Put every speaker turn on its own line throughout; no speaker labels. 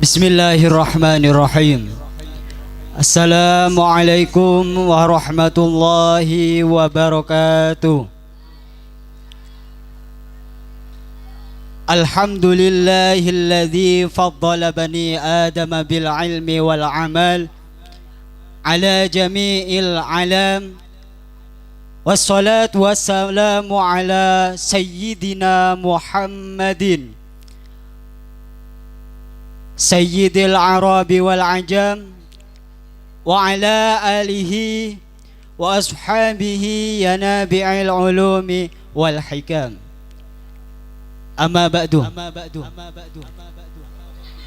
Bismillahirrahmanirrahim. Assalamualaikum warahmatullahi wabarakatuh. Alhamdulillahilladzi faddala bani Adam bil ilmi wal amal ala jami'il alam. Wassalatu wassalamu ala sayyidina Muhammadin Sayyidil Arabi wal Ajam wa ala alihi wa ashabihi ya nabi'il ulumi wal hikam. Amma ba'du.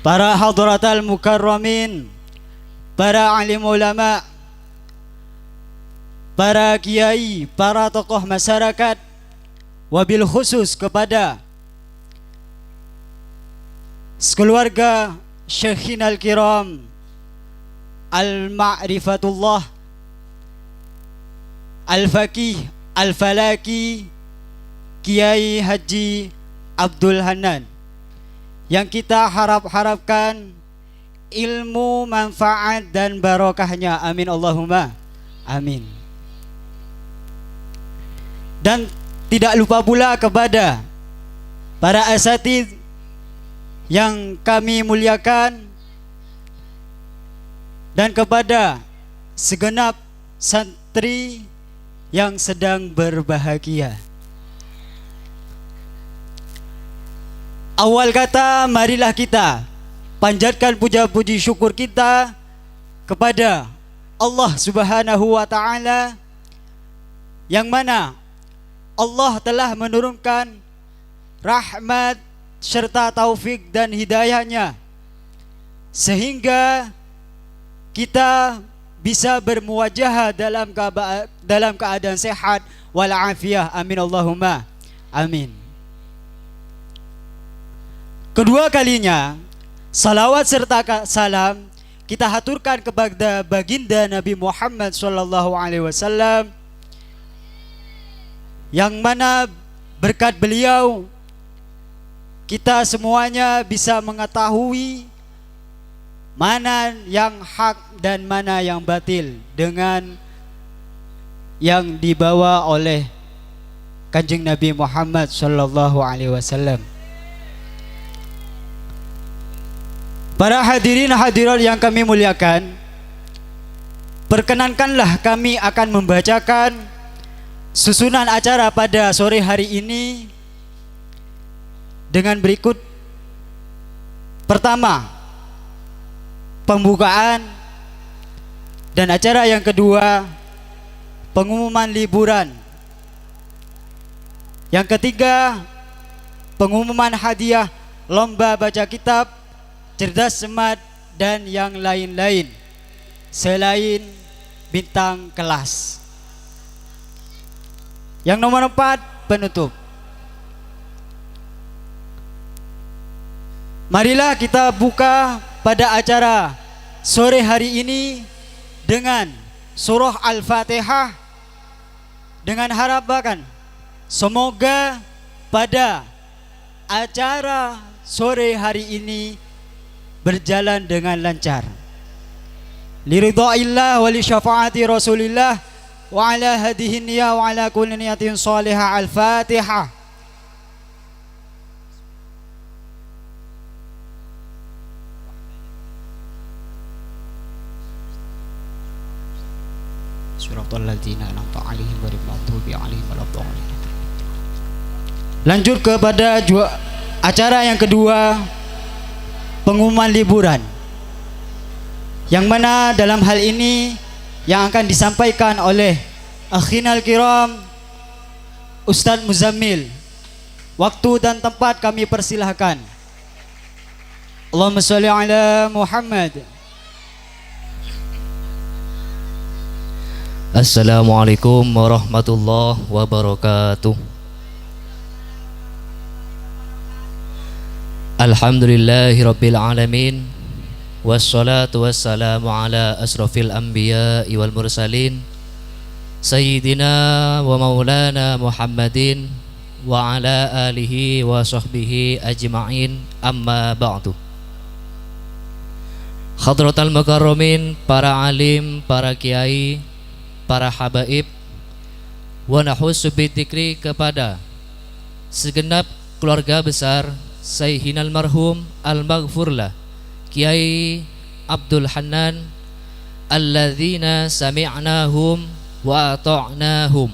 Para hadratal mukarramin, para alim ulama, para kiai, para tokoh masyarakat, wabil khusus kepada sekeluarga Syekhinal Kiram Al-Ma'rifatullah Al-Faqih Al-Falaki Kiai Haji Abdul Hanan, yang kita harapkan ilmu, manfaat dan barokahnya. Amin Allahumma amin. Dan tidak lupa pula kepada para asatidz yang kami muliakan, dan kepada segenap santri yang sedang berbahagia. Awal kata, marilah kita panjatkan puja-puji syukur kita kepada Allah Subhanahu wa Ta'ala, yang mana Allah telah menurunkan rahmat serta taufik dan hidayahnya sehingga kita bisa bermuwajahah dalam keadaan sehat wal afiyah. Amin Allahumma amin. Kedua kalinya salawat serta salam kita haturkan kepada baginda Nabi Muhammad SAW, yang mana berkat beliau kita semuanya bisa mengetahui mana yang hak dan mana yang batil dengan yang dibawa oleh Kanjeng Nabi Muhammad SAW. Para hadirin hadirat yang kami muliakan, perkenankanlah kami akan membacakan susunan acara pada sore hari ini dengan berikut. Pertama, pembukaan, dan acara yang kedua, pengumuman liburan. Yang ketiga, pengumuman hadiah lomba baca kitab, cerdas semat, dan yang lain-lain selain bintang kelas. Yang nomor 4, penutup. Marilah kita buka pada acara sore hari ini dengan surah Al-Fatihah, dengan harapan semoga pada acara sore hari ini berjalan dengan lancar. Liridhaillah wa li syafaati Rasulillah wa ala hadihi niyah wa ala kulli niyatin salihah. Al-Fatihah. Lanjut kepada acara yang kedua, pengumuman liburan, yang mana dalam hal ini yang akan disampaikan oleh Akhinal Kiram Ustadz Muzammil. Waktu dan tempat kami persilahkan. Allahumma sholli ala Muhammad.
Assalamualaikum warahmatullahi wabarakatuh. Alhamdulillahi rabbil alamin, wassalatu wassalamu ala asrafil anbiya'i wal mursalin, Sayyidina wa maulana Muhammadin wa ala alihi wa sahbihi ajma'in, amma ba'du. Hadratal Mukarramin, para alim, para kiai, para habaib, wa nahussu bidzikri kepada segenap keluarga besar Sayyihinal marhum al-maghfurlah Kiai Abdul Hanan alladzina sami'nahum wa ata'nahum,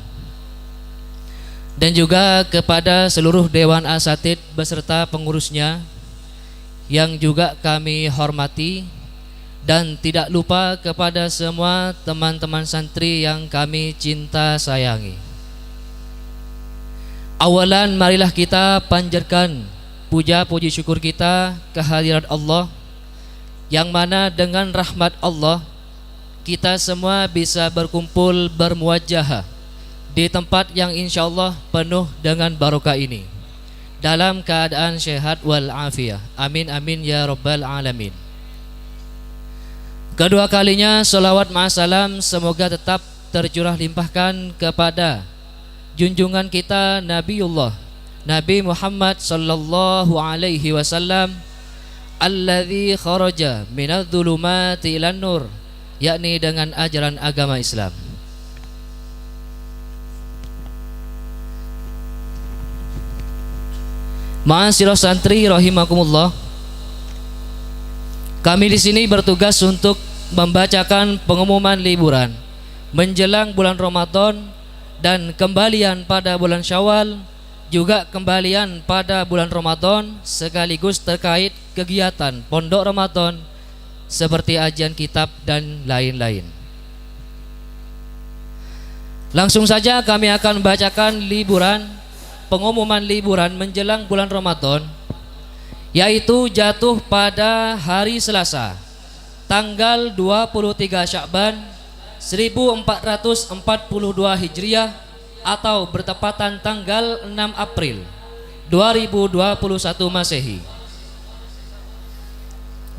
dan juga kepada seluruh Dewan Asatid beserta pengurusnya yang juga kami hormati, dan tidak lupa kepada semua teman-teman santri yang kami cinta sayangi. Awalan marilah kita panjatkan puja puji syukur kita kehadirat Allah, yang mana dengan rahmat Allah kita semua bisa berkumpul bermuajahah di tempat yang insyaallah penuh dengan barokah ini dalam keadaan sehat wal afiyah. Amin amin ya rabbal alamin. Kedua kalinya salawat ma'asalam semoga tetap tercurah limpahkan kepada junjungan kita Nabiullah Nabi Muhammad sallallahu alaihi wasallam alladzi kharaja minadh-dhulumati ilan nur, yakni dengan ajaran agama Islam. Ma'asyiral santri rahimakumullah, kami di sini bertugas untuk membacakan pengumuman liburan menjelang bulan Ramadan dan kembalian pada bulan Syawal, juga kembalian pada bulan Ramadan, sekaligus terkait kegiatan Pondok Ramadan seperti ajian kitab dan lain-lain. Langsung saja kami akan bacakan pengumuman liburan menjelang bulan Ramadan, yaitu jatuh pada hari Selasa tanggal 23 Sya'ban 1442 Hijriah atau bertepatan tanggal 6 April 2021 Masehi.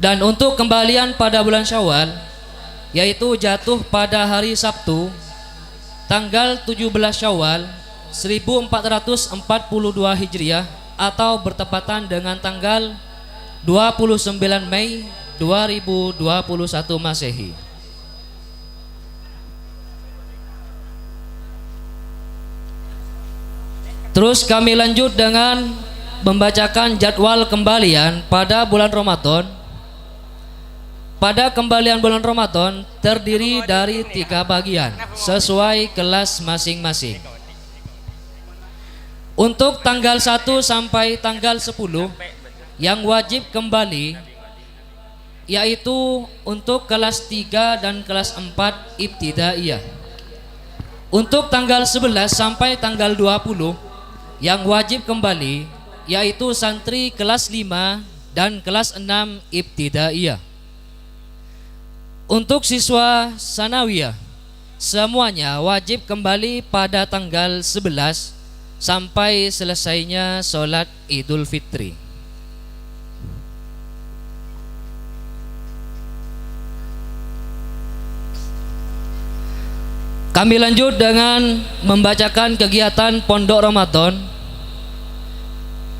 Dan untuk kembalian pada bulan Syawal, yaitu jatuh pada hari Sabtu tanggal 17 Syawal 1442 Hijriah atau bertepatan dengan tanggal 29 Mei 2021 Masehi. Terus kami lanjut dengan membacakan jadwal kembalian pada bulan Ramadan. Pada kembalian bulan Ramadan terdiri dari 3 bagian sesuai kelas masing-masing. Untuk tanggal 1 sampai tanggal 10 yang wajib kembali, yaitu untuk kelas 3 dan kelas 4 ibtidaiyah. Untuk tanggal 11 sampai tanggal 20 yang wajib kembali, yaitu santri kelas 5 dan kelas 6 ibtidaiyah. Untuk siswa sanawiyah, semuanya wajib kembali pada tanggal 11 sampai selesainya sholat Idul Fitri. Kami lanjut dengan membacakan kegiatan Pondok Ramadan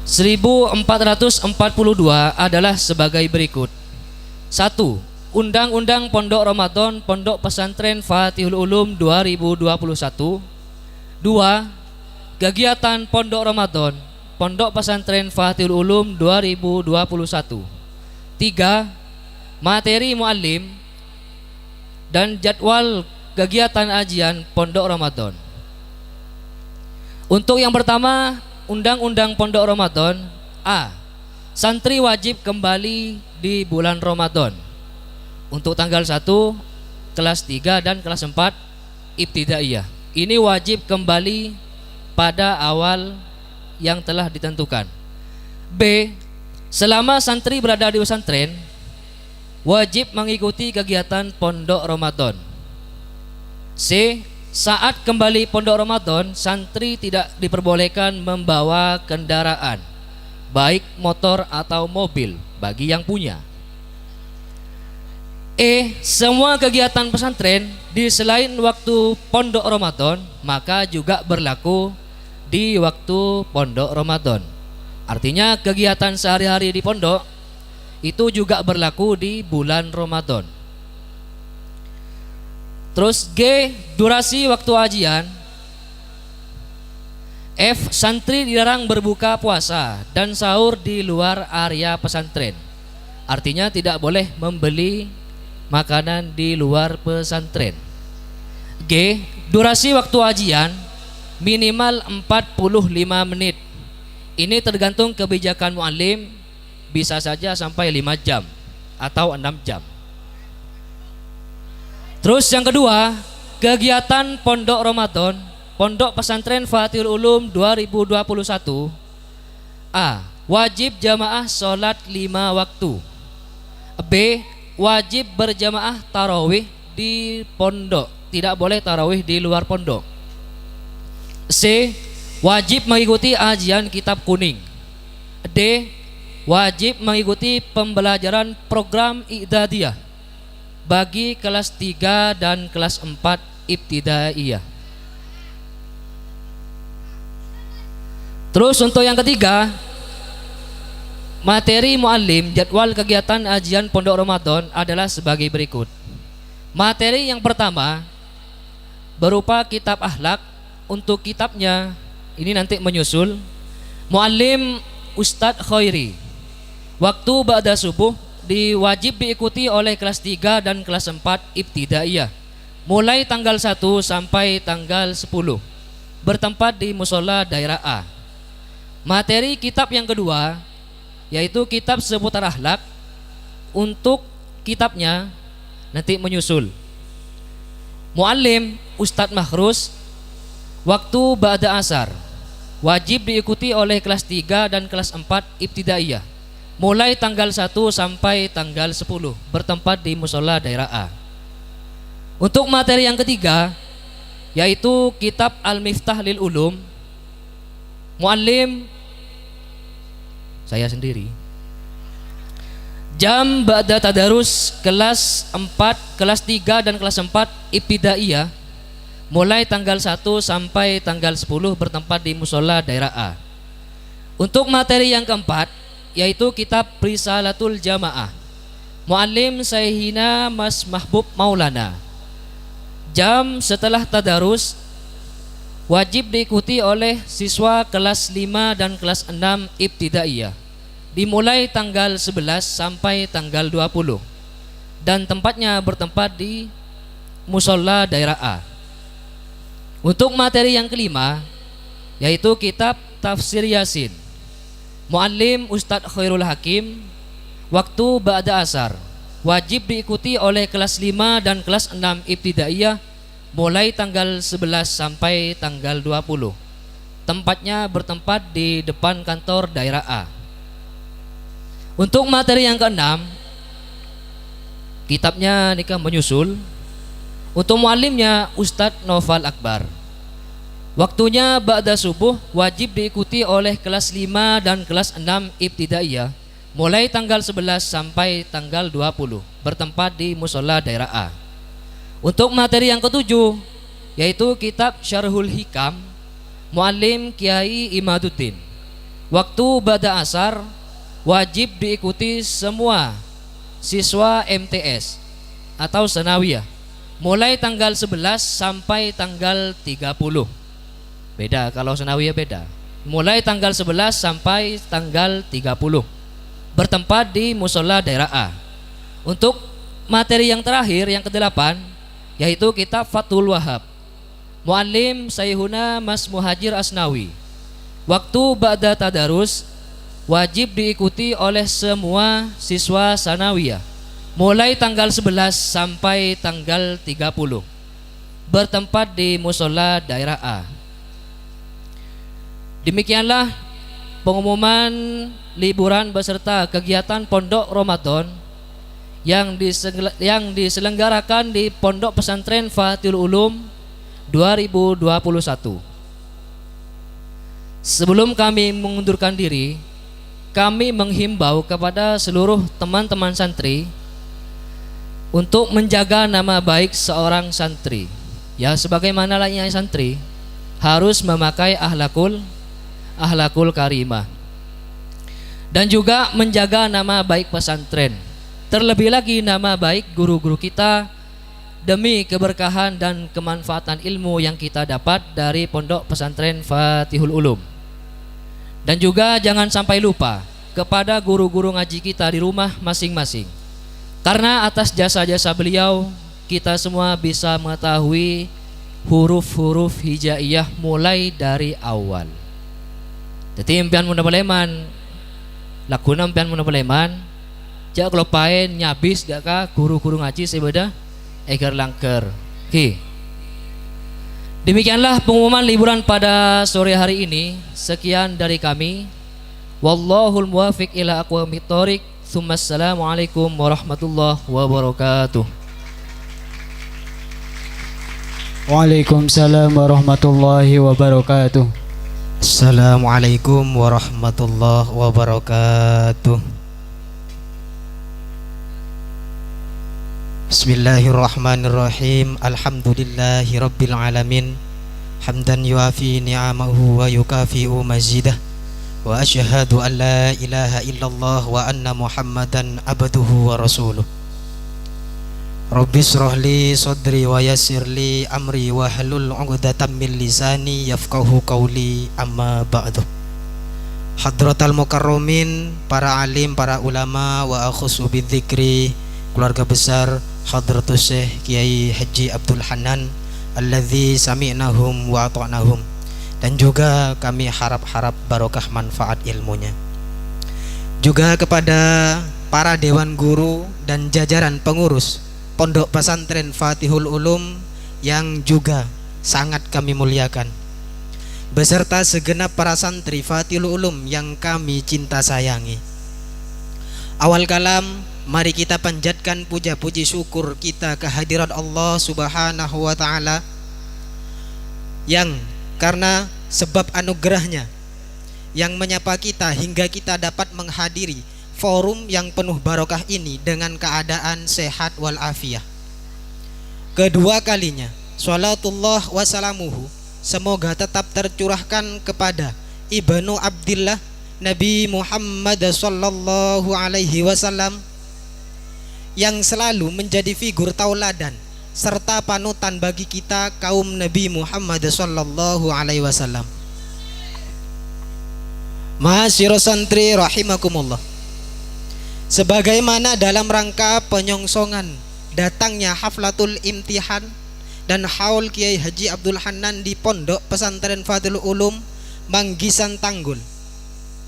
1442 adalah sebagai berikut. 1. Undang-Undang Pondok Ramadan Pondok Pesantren Fatihul Ulum 2021. 2. Kegiatan Pondok Ramadan Pondok Pesantren Fatihul Ulum 2021. 3. Materi muallim dan jadwal kegiatan ajian Pondok Ramadan. Untuk yang pertama, Undang-Undang Pondok Ramadan. A. Santri wajib kembali di bulan Ramadan. Untuk tanggal 1, kelas 3 dan kelas 4 ibtidaiyah. Ini wajib kembali pada awal yang telah ditentukan. B. Selama santri berada di pesantren, wajib mengikuti kegiatan Pondok Ramadan. C. Saat kembali Pondok Ramadan, santri tidak diperbolehkan membawa kendaraan, baik motor atau mobil bagi yang punya. E. Semua kegiatan pesantren di selain waktu Pondok Ramadan maka juga berlaku di waktu Pondok Ramadan. Artinya kegiatan sehari-hari di pondok Itu juga berlaku di bulan Ramadan. Terus G, durasi waktu ajian. F, santri dilarang berbuka puasa dan sahur di luar area pesantren. Artinya tidak boleh membeli makanan di luar pesantren. G, durasi waktu ajian minimal 45 menit. Ini tergantung kebijakan muallim, bisa saja sampai 5 jam atau 6 jam. Terus yang kedua, kegiatan pondok Ramadan, Pondok Pesantren Fatihul Ulum 2021. A, wajib jamaah sholat 5 waktu. B, wajib berjamaah tarawih di pondok, tidak boleh tarawih di luar pondok. C, wajib mengikuti ajian kitab kuning. D, wajib mengikuti pembelajaran program i'dadiyah bagi kelas 3 dan kelas 4 ibtidaiyah. Terus untuk yang ketiga, materi muallim jadwal kegiatan ajian pondok Ramadan adalah sebagai berikut. Materi yang pertama berupa kitab akhlak. Untuk kitabnya ini nanti menyusul muallim Ustadz Khairi. Waktu ba'da subuh diwajib diikuti oleh kelas 3 dan kelas 4 ibtidaiyah mulai tanggal 1 sampai tanggal 10, bertempat di musola daerah A. Materi kitab yang kedua yaitu kitab seputar akhlak. Untuk kitabnya nanti menyusul muallim Ustadz Mahrus. Waktu ba'da asar wajib diikuti oleh kelas 3 dan kelas 4 ibtidaiyah mulai tanggal 1 sampai tanggal 10, bertempat di musola daerah A. Untuk materi yang ketiga yaitu kitab Al-Miftah lil Ulum, muallim saya sendiri. Jam ba'da tadarus kelas 4, kelas 3 dan kelas 4 ibtidaiyah mulai tanggal 1 sampai tanggal 10, bertempat di musola daerah A. Untuk materi yang keempat yaitu kitab Risalatul Jamaah, muallim Sayyidina Mas Mahbub Maulana. Jam setelah tadarus wajib diikuti oleh siswa kelas 5 dan kelas 6 ibtidaiyah dimulai tanggal 11 sampai tanggal 20, dan tempatnya bertempat di musola daerah A. Untuk materi yang kelima yaitu kitab Tafsir Yasin, muallim Ustadz Khairul Hakim. Waktu ba'da asar wajib diikuti oleh kelas 5 dan kelas 6 ibtidaiyah mulai tanggal 11 sampai tanggal 20. Tempatnya bertempat di depan kantor daerah A. Untuk materi yang keenam, kitabnya nikah menyusul. Untuk muallimnya Ustadz Noval Akbar. Waktunya ba'da subuh wajib diikuti oleh kelas 5 dan kelas 6 ibtidaiyah mulai tanggal 11 sampai tanggal 20, bertempat di musola daerah A. Untuk materi yang ketujuh yaitu kitab Syarhul Hikam, muallim Kiai Imaduddin. Waktu ba'da asar wajib diikuti semua siswa MTS atau sanawiyah mulai tanggal 11 sampai tanggal 30. Beda kalau sanawiyah beda. Mulai tanggal 11 sampai tanggal 30, bertempat di musola daerah A. Untuk materi yang terakhir yang ke-8 yaitu kitab Fathul Wahab, muallim Sayyiduna Mas Muhajir Asnawi. Waktu ba'da tadarus wajib diikuti oleh semua siswa sanawiyah mulai tanggal 11 sampai tanggal 30, bertempat di musola daerah A. Demikianlah pengumuman liburan beserta kegiatan pondok Ramadan yang diselenggarakan di Pondok Pesantren Fatihul Ulum 2021. Sebelum kami mengundurkan diri, kami menghimbau kepada seluruh teman-teman santri untuk menjaga nama baik seorang santri. Ya, sebagaimana layaknya santri harus memakai akhlakul karimah. dan juga menjaga nama baik pesantren, terlebih lagi nama baik guru-guru kita, demi keberkahan dan kemanfaatan ilmu yang kita dapat dari Pondok Pesantren Fatihul Ulum. Dan juga jangan sampai lupa kepada guru-guru ngaji kita di rumah masing-masing, karena atas jasa-jasa beliau kita semua bisa mengetahui huruf-huruf hijaiyah mulai dari awal. Jadi impian muna baleman, lakuna impian muna baleman, jak kelopain nyabis gak ka guru-guru ngaji sebeda egar langker. Oke. Demikianlah pengumuman liburan pada sore hari ini. Sekian dari kami. Wallahul muwafiq ila aqwamit thoriq. Assalamualaikum warahmatullahi wabarakatuh.
Waalaikumsalam warahmatullahi wabarakatuh.
Assalamualaikum warahmatullahi wabarakatuh. Bismillahirrahmanirrahim. Alhamdulillahi rabbil alamin. Hamdan yuafi ni'amahu wa yukafi'u mazidah. Wa asyhadu an la ilaha illallah wa anna muhammadan abduhu wa rasuluh. Rabbi shrahli sadri wa yassirli amri wa halul 'uqdatam min lisani yafqahu qawli, amma ba'du. Hadratal mukarramin, para alim, para ulama, wa akhusu bidzikri, keluarga besar Hadratus Syekh Kiai Haji Abdul Hanan alladzi sami'nahum wa ata'nahum, dan juga kami harap-harap barokah manfaat ilmunya. Juga kepada para dewan guru dan jajaran pengurus Pondok Pesantren Fatihul Ulum yang juga sangat kami muliakan, beserta segenap para santri Fatihul Ulum yang kami cinta sayangi. Awal kalam, mari kita panjatkan puja-puji syukur kita kehadirat Allah Subhanahu wa Ta'ala, yang karena sebab anugerahnya yang menyapa kita hingga kita dapat menghadiri forum yang penuh barokah ini dengan keadaan sehat walafiat. Kedua kalinya salatullah wassalamuhu semoga tetap tercurahkan kepada Ibnu Abdillah Nabi Muhammad sallallahu alaihi wasallam, yang selalu menjadi figur tauladan serta panutan bagi kita kaum Nabi Muhammad sallallahu alaihi wasallam. Ma'asyiros santri rahimakumullah, sebagaimana dalam rangka penyongsongan datangnya haflatul imtihan dan haul Kiai Haji Abdul Hanan di Pondok Pesantren Fatihul Ulum Manggisan Tanggul,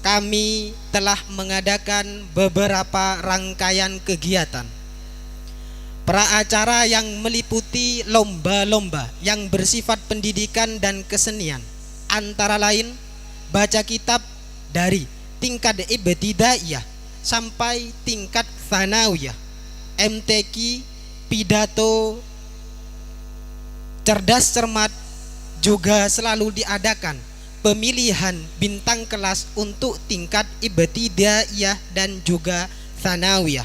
kami telah mengadakan beberapa rangkaian kegiatan pra-acara yang meliputi lomba-lomba yang bersifat pendidikan dan kesenian, antara lain baca kitab dari tingkat ibtidaiyah sampai tingkat tsanawiyah, MTQ, pidato cerdas cermat. Juga selalu diadakan pemilihan bintang kelas untuk tingkat ibtidaiyah dan juga tsanawiyah.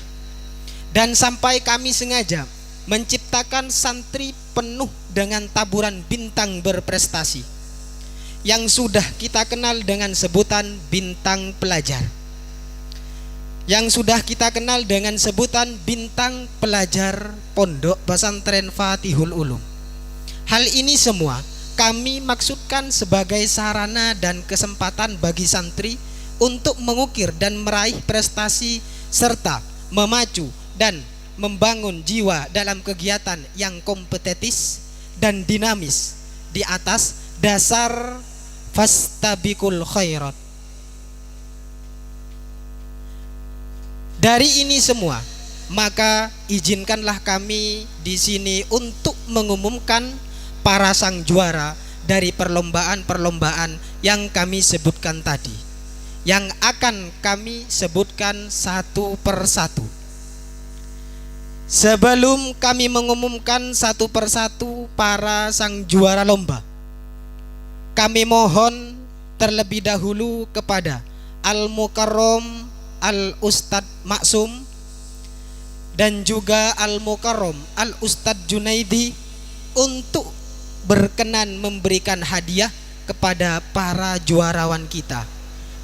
Dan sampai kami sengaja menciptakan santri penuh dengan taburan bintang berprestasi yang sudah kita kenal dengan sebutan bintang pelajar, yang sudah kita kenal dengan sebutan bintang pelajar Pondok Pesantren Fatihul Ulum. Hal ini semua kami maksudkan sebagai sarana dan kesempatan bagi santri untuk mengukir dan meraih prestasi serta memacu dan membangun jiwa dalam kegiatan yang kompetitif dan dinamis di atas dasar fastabiqul khairat. Dari ini semua, maka izinkanlah kami di sini untuk mengumumkan para sang juara dari perlombaan-perlombaan yang kami sebutkan tadi, yang akan kami sebutkan satu persatu. Sebelum kami mengumumkan satu persatu para sang juara lomba, kami mohon terlebih dahulu kepada Al-Mukarram Al-Ustadz Maksum dan juga Al-Mukarram Al-Ustadz Junaidi untuk berkenan memberikan hadiah kepada para juarawan kita.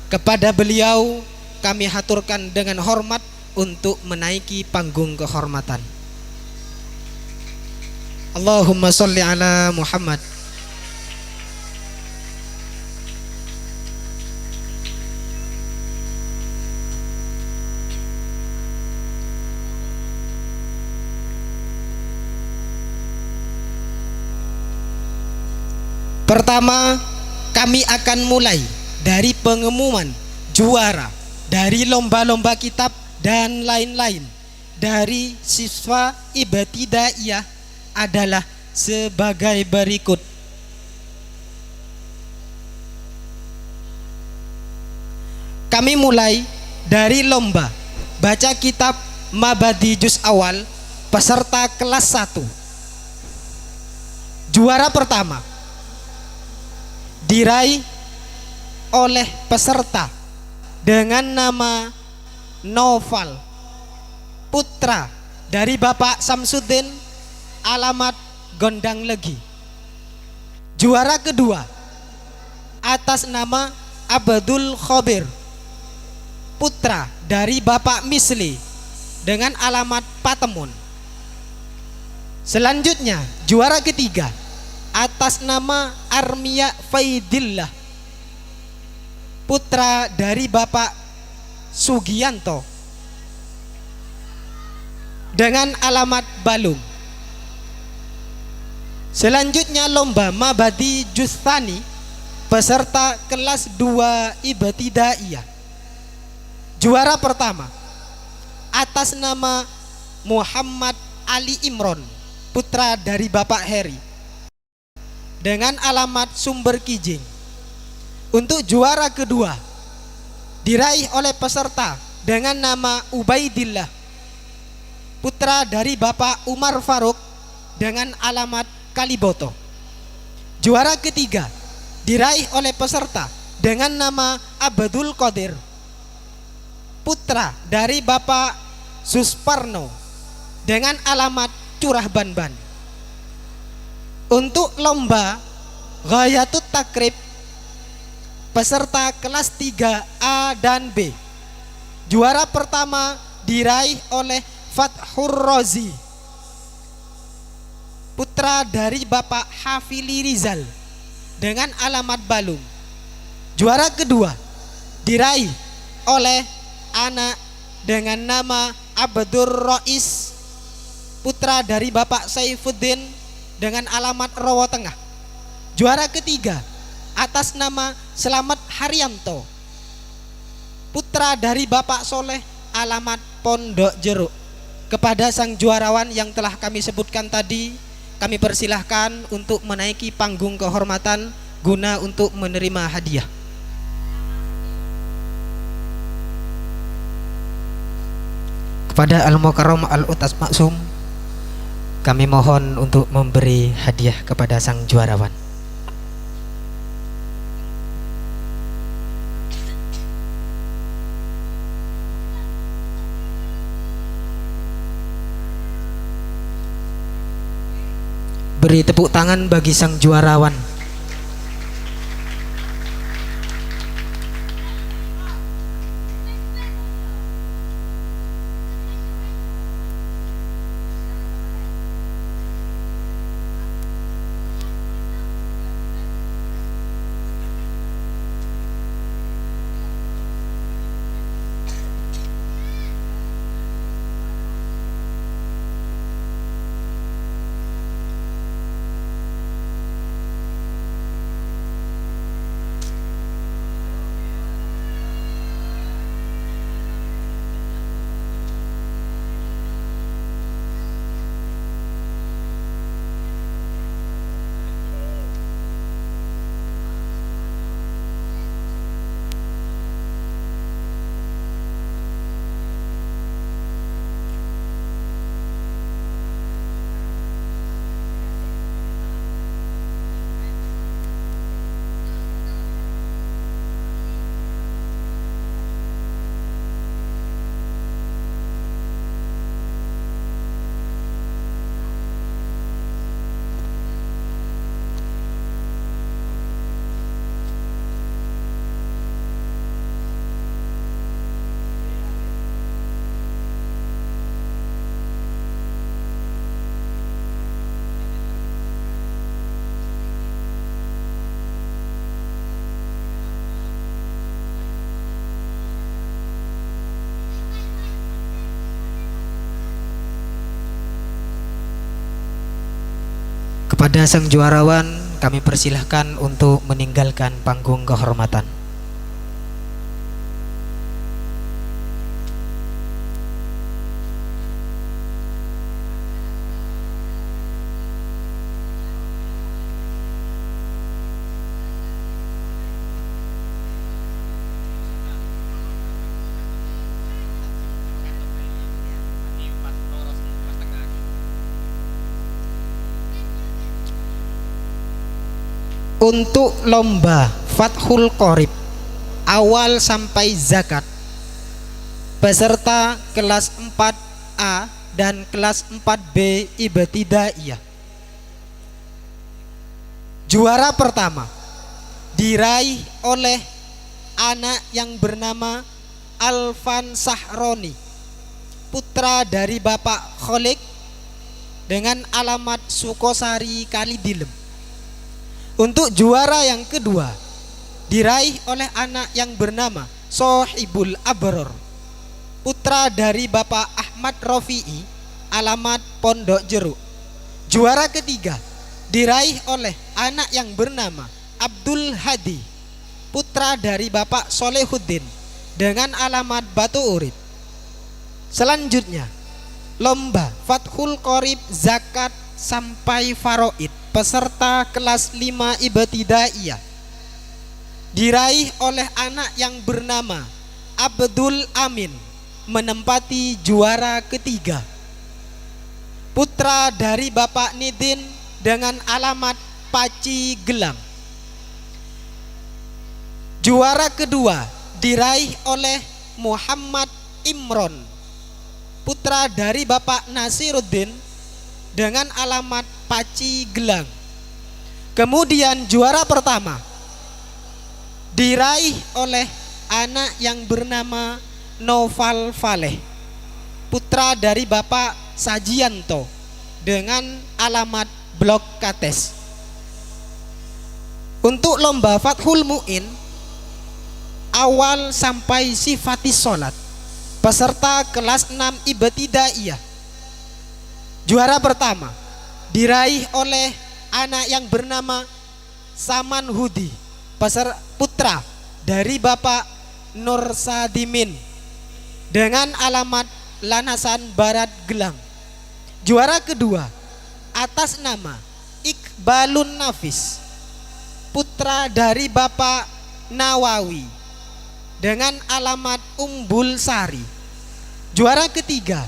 Kepada beliau kami haturkan dengan hormat untuk menaiki panggung kehormatan. Allahumma sholli ala Muhammad. Pertama, kami akan mulai dari pengumuman juara dari lomba-lomba kitab dan lain-lain dari siswa ibtidaiyah adalah sebagai berikut. Kami mulai dari lomba baca kitab Mabadi Juz Awal peserta kelas 1. Juara pertama diraih oleh peserta dengan nama Noval, putra dari Bapak Samsuddin, alamat Gondang Legi. Juara kedua atas nama Abdul Khobir, putra dari Bapak Misli dengan alamat Patemun. Selanjutnya juara ketiga atas nama Armia Faidillah, putra dari Bapak Sugianto dengan alamat Balung. Selanjutnya lomba Mabadi Justani peserta kelas 2 ibtidaiyah. Juara pertama atas nama Muhammad Ali Imron, putra dari Bapak Heri dengan alamat Sumber Kijing. Untuk juara kedua diraih oleh peserta dengan nama Ubaidillah, putra dari Bapak Umar Faruk dengan alamat Kaliboto. Juara ketiga diraih oleh peserta dengan nama Abdul Qadir, putra dari Bapak Susparno dengan alamat Curah Banban. Untuk lomba Ghayatut Takrib peserta kelas 3A dan B, juara pertama diraih oleh Fathur Rozi, putra dari Bapak Hafili Rizal dengan alamat Balung. Juara kedua diraih oleh anak dengan nama Abdur Rois, putra dari Bapak Saifuddin dengan alamat Rawa Tengah. Juara ketiga atas nama Selamat Haryanto, putra dari Bapak Soleh, alamat Pondok Jeruk. Kepada sang juarawan yang telah kami sebutkan tadi, kami persilahkan untuk menaiki panggung kehormatan guna untuk menerima hadiah. Kepada Al-Mukarram Al-Utas Maksum, kami mohon untuk memberi hadiah kepada sang juarawan. Beri tepuk tangan bagi sang juarawan. Kepada sang juarawan kami persilahkan untuk meninggalkan panggung kehormatan. Untuk lomba Fathul Qorib awal sampai zakat peserta kelas 4A dan kelas 4B Ibtidaiyah. Juara pertama diraih oleh anak yang bernama Alfan Sahroni, putra dari Bapak Kholik dengan alamat Sukosari Kalidilem. Untuk juara yang kedua diraih oleh anak yang bernama Sohibul Abror, putra dari Bapak Ahmad Rofi'i, alamat Pondok Jeruk. Juara ketiga diraih oleh anak yang bernama Abdul Hadi, putra dari Bapak Solehuddin dengan alamat Batu Urip. Selanjutnya lomba Fathul Qorib zakat sampai Faraid peserta kelas 5 Ibtidaiyah diraih oleh anak yang bernama Abdul Amin, menempati juara ketiga, putra dari Bapak Nidin dengan alamat Paci Gelang. Juara kedua diraih oleh Muhammad Imron, putra dari Bapak Nasiruddin dengan alamat Paci Gelang. Kemudian juara pertama diraih oleh anak yang bernama Noval Faleh, putra dari Bapak Sajianto dengan alamat Blok Kates. Untuk lomba Fathul Mu'in awal sampai Sifatis Sholat peserta kelas 6 Ibtidaiyah, juara pertama diraih oleh anak yang bernama Saman Hudi, putra dari Bapak Nur Sadimin dengan alamat Lanasan Barat Gelang. Juara kedua atas nama Iqbalun Nafis, putra dari Bapak Nawawi dengan alamat Umbul Sari. Juara ketiga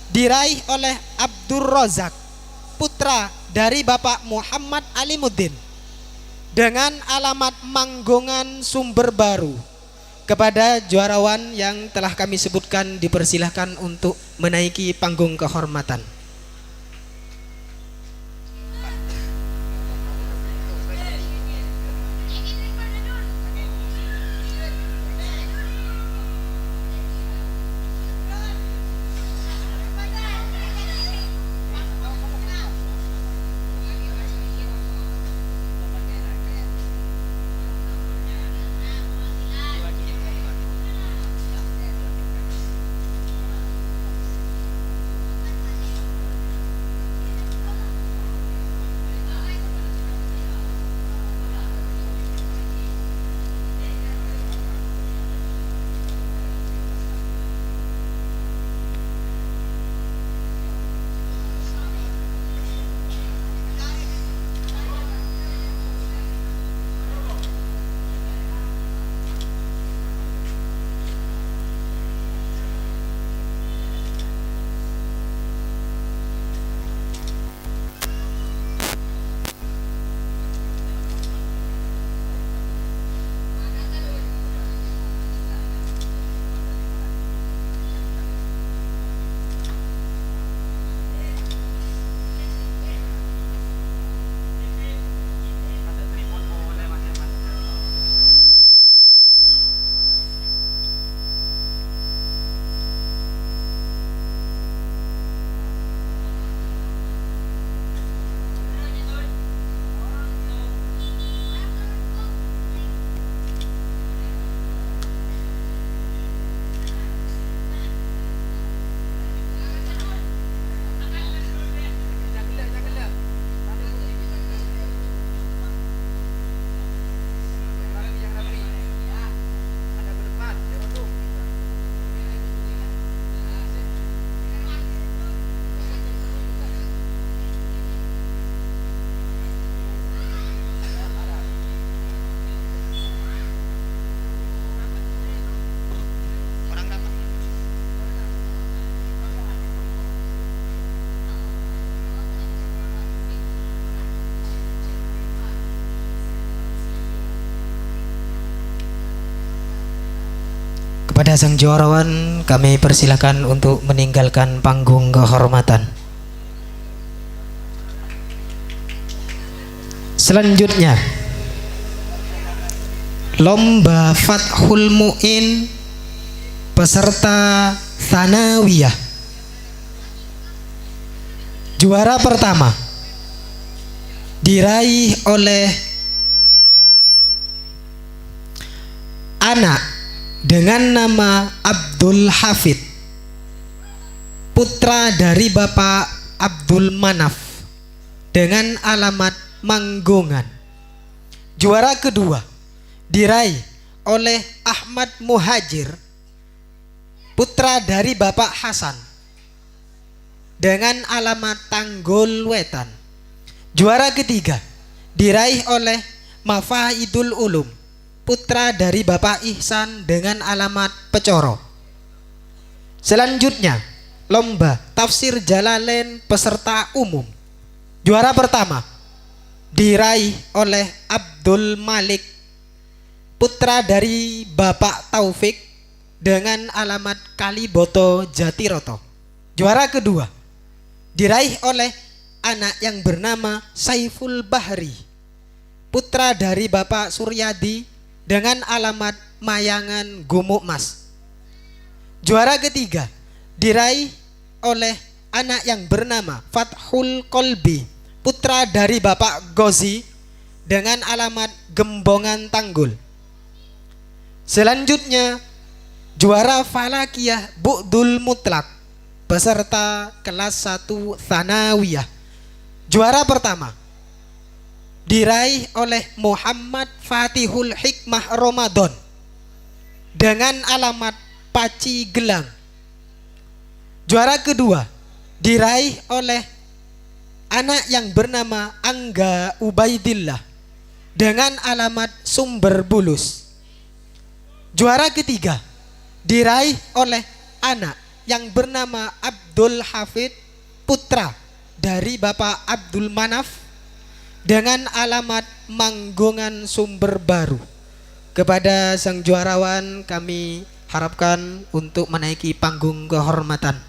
diraih oleh Abdur Rozak, putra dari Bapak Muhammad Alimuddin dengan alamat Manggongan Sumber Baru. Kepada juarawan yang telah kami sebutkan dipersilahkan untuk menaiki panggung kehormatan. Kepada sang juarawan kami persilakan untuk meninggalkan panggung kehormatan. Selanjutnya lomba Fathul Mu'in peserta Tsanawiyah. Juara pertama diraih oleh anak dengan nama Abdul Hafid, putra dari Bapak Abdul Manaf dengan alamat Manggungan. Juara kedua diraih oleh Ahmad Muhajir, putra dari Bapak Hasan dengan alamat Tanggul Wetan. Juara ketiga diraih oleh Mafaidul Ulum, putra dari Bapak Ihsan dengan alamat Pecoro. Selanjutnya lomba Tafsir Jalalain peserta umum. Juara pertama diraih oleh Abdul Malik, putra dari Bapak Taufik dengan alamat Kaliboto Jatiroto. Juara kedua diraih oleh anak yang bernama Saiful Bahri, putra dari Bapak Suryadi dengan alamat Mayangan Gumuk Mas. Juara ketiga diraih oleh anak yang bernama Fathul Kolbi, putra dari Bapak Gozi dengan alamat Gembongan Tanggul. Selanjutnya juara Falakiyah Bu'dul Mutlak peserta kelas 1 Tsanawiyah. Juara pertama diraih oleh Muhammad Fatihul Hikmah Ramadan dengan alamat Paci Gelang. Juara kedua diraih oleh anak yang bernama Angga Ubaidillah dengan alamat Sumber Bulus. Juara ketiga diraih oleh anak yang bernama Abdul Hafid, putra dari Bapak Abdul Manaf dengan alamat Manggungan Sumber Baru. Kepada sang juarawan kami harapkan untuk menaiki panggung kehormatan.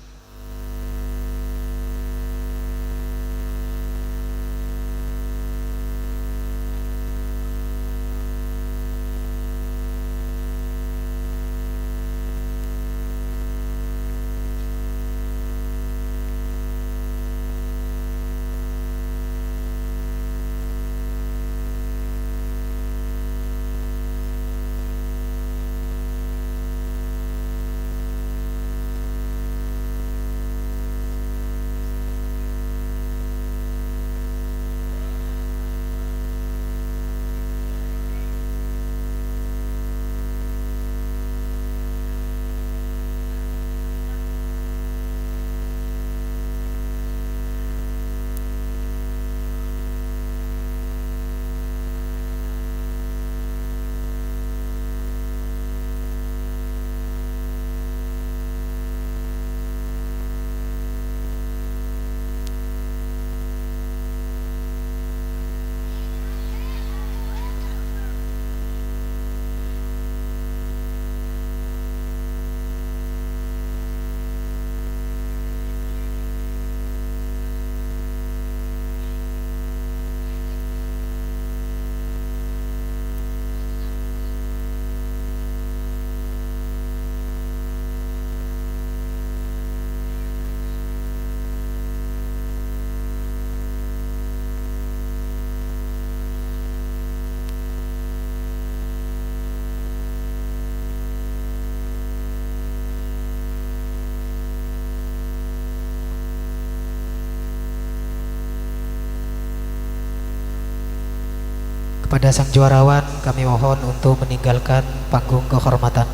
Kepada sang juarawan kami mohon untuk meninggalkan panggung kehormatan.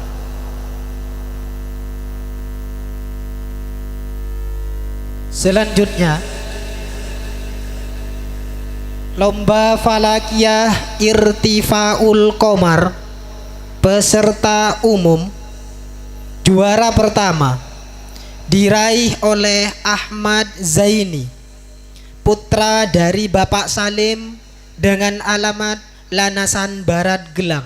Selanjutnya lomba Falakiyah Irtifaul Qomar peserta umum. Juara pertama diraih oleh Ahmad Zaini, putra dari Bapak Salim dengan alamat Lanasan Barat Gelang.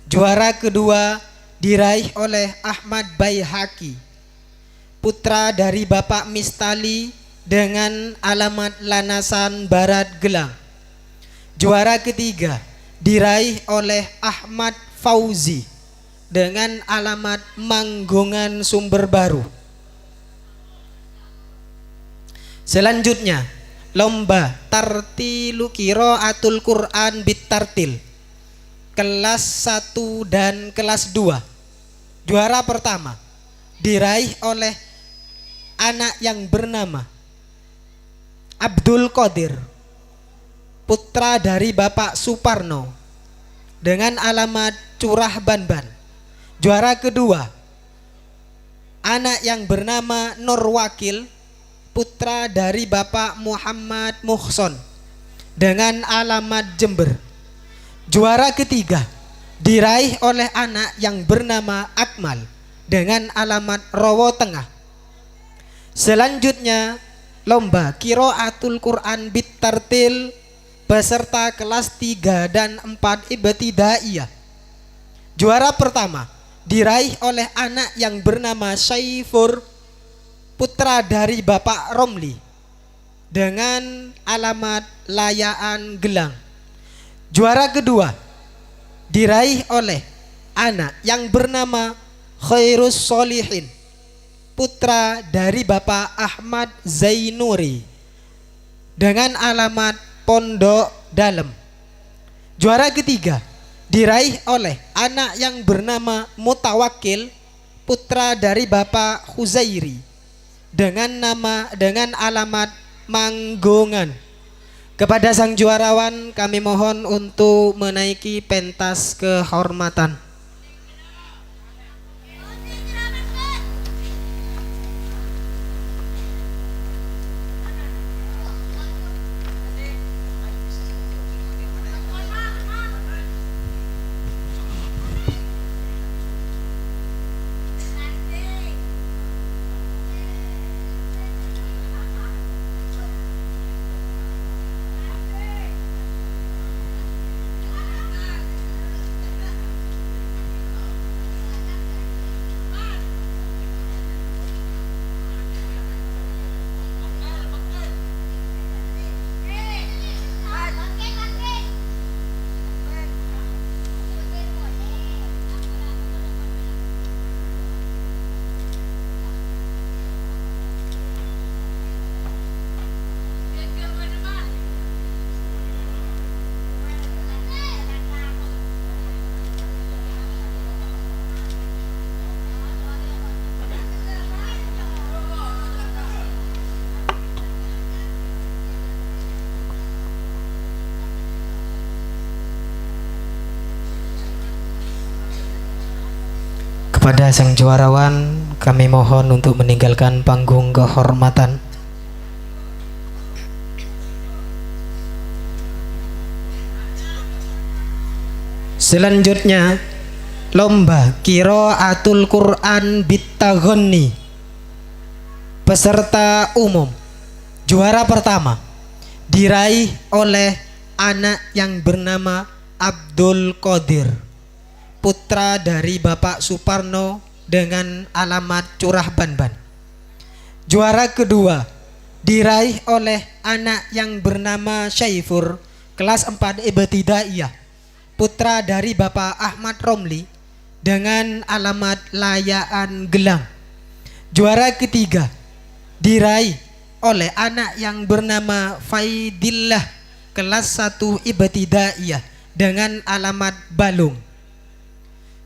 Juara kedua diraih oleh Ahmad Baihaqi, putra dari Bapak Mistali dengan alamat Lanasan Barat Gelang. Juara ketiga diraih oleh Ahmad Fauzi dengan alamat Manggungan Sumber Baru. Selanjutnya lomba tartilu qiraatul Quran bitartil kelas 1 dan kelas 2. Juara pertama diraih oleh anak yang bernama Abdul Qadir, putra dari Bapak Suparno dengan alamat Curah Banban. Juara kedua anak yang bernama Nur Wakil, putra dari Bapak Muhammad Muhson dengan alamat Jember. Juara ketiga diraih oleh anak yang bernama Akmal dengan alamat Rowo Tengah. Selanjutnya lomba qiraatul Quran bitartil beserta kelas 3 dan 4 ibtidaiyah. Juara pertama diraih oleh anak yang bernama Syaifur, putra dari Bapak Romli dengan alamat Layaan Gelang. Juara kedua diraih oleh anak yang bernama Khairus Solihin, putra dari Bapak Ahmad Zainuri dengan alamat Pondok Dalem. Juara ketiga diraih oleh anak yang bernama Mutawakil, putra dari Bapak Huzairi dengan alamat Manggungan. Kepada sang juarawan kami mohon untuk menaiki pentas kehormatan. Kepada sang juarawan kami mohon untuk meninggalkan panggung kehormatan. Selanjutnya lomba qiraatul Quran bitaghonni peserta umum. Juara pertama diraih oleh anak yang bernama Abdul Qadir, putra dari Bapak Suparno dengan alamat Curah Banban. Juara kedua diraih oleh anak yang bernama Syaifur, kelas 4 ibtidaiyah, putra dari Bapak Ahmad Romli dengan alamat Layaan Gelang. Juara ketiga diraih oleh anak yang bernama Faidillah, kelas 1 ibtidaiyah dengan alamat Balung.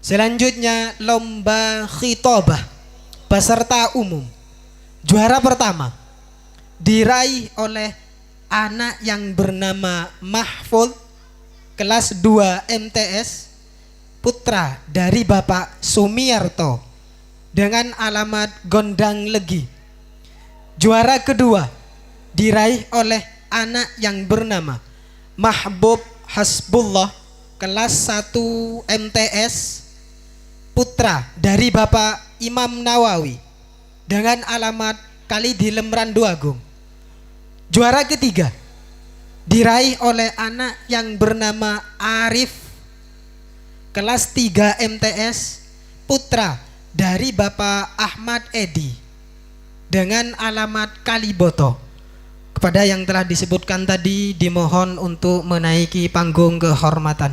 Selanjutnya lomba khitabah peserta umum. Juara pertama diraih oleh anak yang bernama Mahfud, kelas 2 MTS, putra dari Bapak Sumiarto dengan alamat Gondang Legi. Juara kedua diraih oleh anak yang bernama Mahbub Hasbullah, kelas 1 MTS, putra dari Bapak Imam Nawawi dengan alamat Kali di Lemrandu Agung. Juara ketiga diraih oleh anak yang bernama Arif, kelas 3 MTS, putra dari Bapak Ahmad Edi dengan alamat Kaliboto. Kepada yang telah disebutkan tadi dimohon untuk menaiki panggung kehormatan.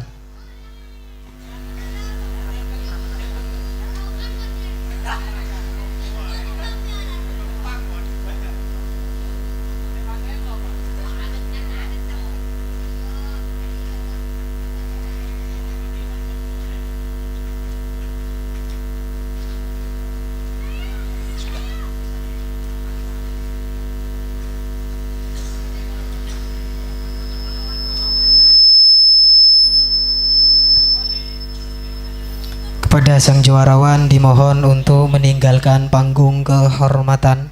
Kepada sang juarawan dimohon untuk meninggalkan panggung kehormatan.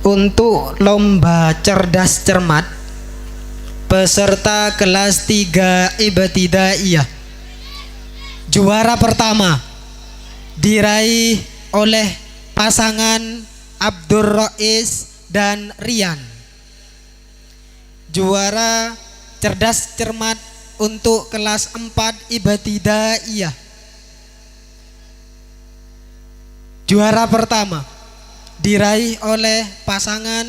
Untuk lomba cerdas cermat peserta kelas 3 Ibtidaiyah, juara pertama diraih oleh pasangan Abdur Rais dan Rian. Juara cerdas cermat untuk kelas 4 Ibtidaiyah, juara pertama diraih oleh pasangan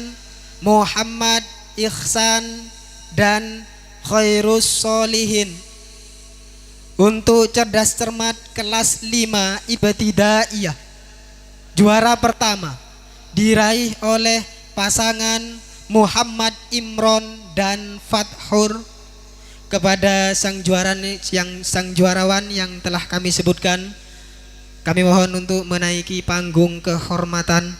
Muhammad Ihsan dan Khairus Solihin. Untuk cerdas cermat kelas 5 Ibtidaiyah, juara pertama diraih oleh pasangan Muhammad Imron dan Fathur. Kepada sang juarawan yang telah kami sebutkan, kami mohon untuk menaiki panggung kehormatan.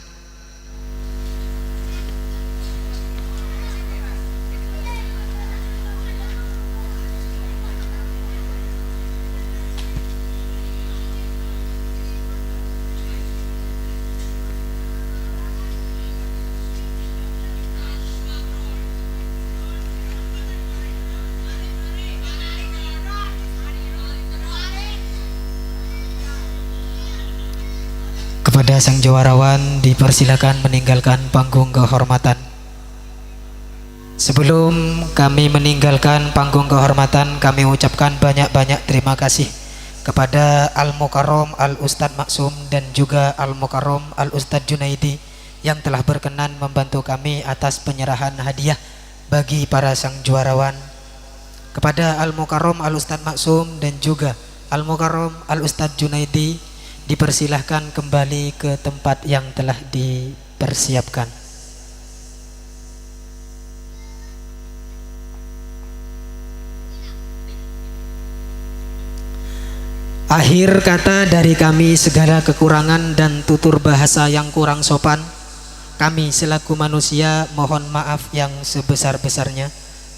Kepada sang juarawan dipersilakan meninggalkan panggung kehormatan. Sebelum kami meninggalkan panggung kehormatan, kami ucapkan banyak-banyak terima kasih kepada Al-Mukarram Al-Ustadz Maksum dan juga Al-Mukarram Al-Ustadz Junaidi yang telah berkenan membantu kami atas penyerahan hadiah bagi para sang juarawan. Kepada Al-Mukarram Al-Ustadz Maksum dan juga Al-Mukarram Al-Ustadz Junaidi dipersilahkan kembali ke tempat yang telah dipersiapkan. Akhir kata dari kami, segala kekurangan dan tutur bahasa yang kurang sopan, kami selaku manusia mohon maaf yang sebesar-besarnya.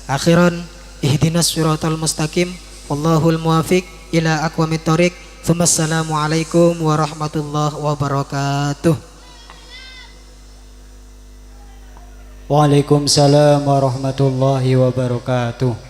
Akhiran, ihdinas siratal mustaqim, wallahul muwafiq ila aqwamit thoriq. Assalamualaikum warahmatullahi wabarakatuh.
Waalaikumsalam warahmatullahi wabarakatuh.